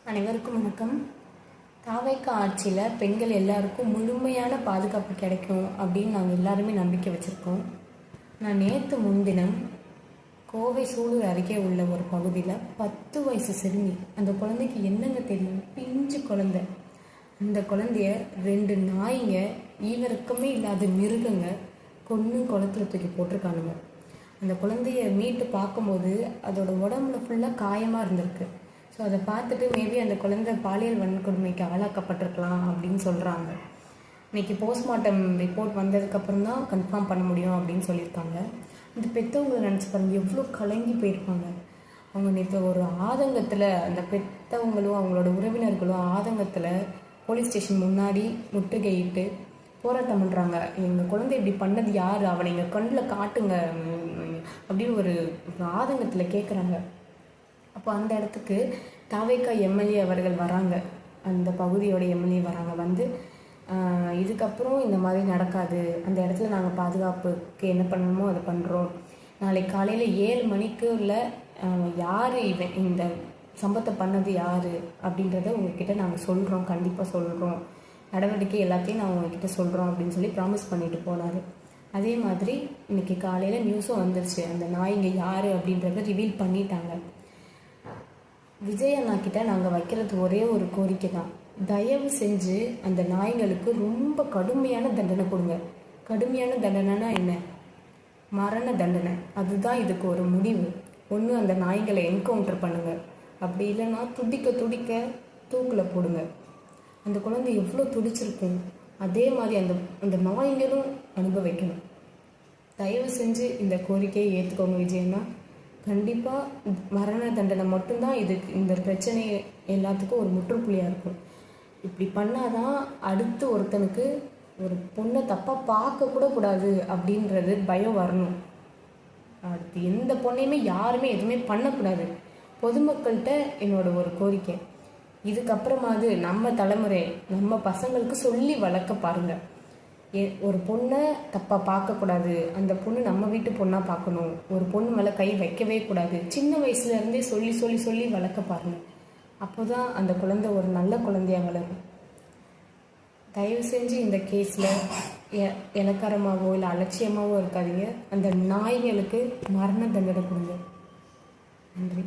அனைவருக்கும் வணக்கம். தாவேக்கா ஆட்சியில் பெண்கள் எல்லாருக்கும் முழுமையான பாதுகாப்பு கிடைக்கும் அப்படின்னு நாங்கள் எல்லாருமே நம்பிக்கை வச்சுருக்கோம். நான் நேற்று முன்தினம் கோவை சூலூர் அருகே உள்ள ஒரு பகுதியில் 10 வயசு சிறுமி, அந்த குழந்தைக்கு என்னங்க தெரியும், பிஞ்சு குழந்தை, அந்த குழந்தைய 2 நாய்ங்க, ஈவருக்குமே இல்லாத மிருகங்க கொன்று குளத்துல தூக்கி போட்டிருக்கானுங்க. அந்த குழந்தைய மீட்டு பார்க்கும்போது அதோட உடம்புல ஃபுல்லாக காயமாக இருந்திருக்கு. ஸோ அதை பார்த்துட்டு மேபி அந்த குழந்தை பாலியல் வன்கொடுமைக்கு ஆளாக்கப்பட்டிருக்கலாம் அப்படின்னு சொல்கிறாங்க. இன்றைக்கி போஸ்ட்மார்ட்டம் ரிப்போர்ட் வந்ததுக்கப்புறம் தான் கன்ஃபார்ம் பண்ண முடியும் அப்படின்னு சொல்லியிருக்காங்க. இந்த பெற்றவங்களை நினச்சி பாருங்க, எவ்வளோ கலங்கி போயிருப்பாங்க. அவங்க நேற்று ஒரு ஆதங்கத்தில், அந்த பெற்றவங்களும் அவங்களோட உறவினர்களும் ஆதங்கத்தில் போலீஸ் ஸ்டேஷன் முன்னாடி முற்றுகையிட்டு போராட்டம் பண்ணுறாங்க. எங்கள் குழந்தை இப்படி பண்ணது யார், அவனை எங்கள் கண்ணில் காட்டுங்க அப்படின்னு ஒரு ஆதங்கத்தில் கேட்குறாங்க. அப்போ அந்த இடத்துக்கு தாவேக்கா எம்எல்ஏ அவர்கள் வராங்க, அந்த பகுதியோட எம்எல்ஏ வராங்க. வந்து இதுக்கப்புறம் இந்த மாதிரி நடக்காது, அந்த இடத்துல நாங்கள் பாதுகாப்புக்கு என்ன பண்ணணுமோ அதை பண்ணுறோம். நாளைக்கு காலையில் 7 மணிக்கு உள்ள யார் இவன், இந்த சம்பவத்தை பண்ணது யார் அப்படின்றத உங்ககிட்ட நாங்கள் சொல்கிறோம், கண்டிப்பாக சொல்கிறோம், நடவடிக்கை எல்லாத்தையும் நான் உங்ககிட்ட சொல்கிறோம் அப்படின்னு சொல்லி ப்ராமிஸ் பண்ணிட்டு போனார். அதே மாதிரி இன்றைக்கி காலையில் நியூஸும் வந்துருச்சு, அந்த நாய்ங்க யார் அப்படின்றத ரிவீல் பண்ணிட்டாங்க. விஜய் அண்ணா கிட்ட நாங்கள் வைக்கிறது ஒரே ஒரு கோரிக்கை தான், தயவு செஞ்சு அந்த நாய்களுக்கு ரொம்ப கடுமையான தண்டனை கொடுங்க. கடுமையான தண்டனைனா என்ன? மரண தண்டனை. அதுதான் இதுக்கு ஒரு முடிவு. ஒன்று அந்த நாய்களை என்கவுண்டர் பண்ணுங்க, அப்படி இல்லைன்னா துடிக்க துடிக்க தூக்கில் போடுங்க. அந்த குழந்தை எவ்வளோ துடிச்சிருக்கும், அதே மாதிரி அந்த அந்த நாய்களும் அனுபவிக்கணும். தயவு செஞ்சு இந்த கோரிக்கையை ஏற்றுக்கோங்க விஜயண்ணா. கண்டிப்பாக மரண தண்டனை மட்டும்தான் இதுக்கு, இந்த பிரச்சனை எல்லாத்துக்கும் ஒரு முற்றுப்புள்ளியாக இருக்கும். இப்படி பண்ணாதான் அடுத்து ஒருத்தனுக்கு ஒரு பொண்ணை தப்பாக பார்க்கக்கூட கூடாது அப்படின்றது பயம் வரணும். அடுத்து எந்த பொண்ணையுமே யாருமே எதுவுமே பண்ணக்கூடாது. பொதுமக்கள்கிட்ட என்னோட ஒரு கோரிக்கை, இதுக்கப்புறமாவது நம்ம தலைமுறை நம்ம பசங்களுக்கு சொல்லி வளர்க்க பாருங்கள். ஒரு பொண்ணை தப்பாக பார்க்கக்கூடாது, அந்த பொண்ணு நம்ம வீட்டு பொண்ணாக பார்க்கணும், ஒரு பொண்ணு மேலே கை வைக்கவே கூடாது, சின்ன வயசுலேருந்தே சொல்லி சொல்லி சொல்லி வளர்க்க பாருங்கள். அப்போ தான் அந்த குழந்தை ஒரு நல்ல குழந்தையாக வளரும். தயவு செஞ்சு இந்த கேஸில் இலக்காரமாகவோ இல்லை அலட்சியமாகவோ இருக்காதீங்க. அந்த நாய்களுக்கு மரண தண்டனை கொடுங்க. நன்றி.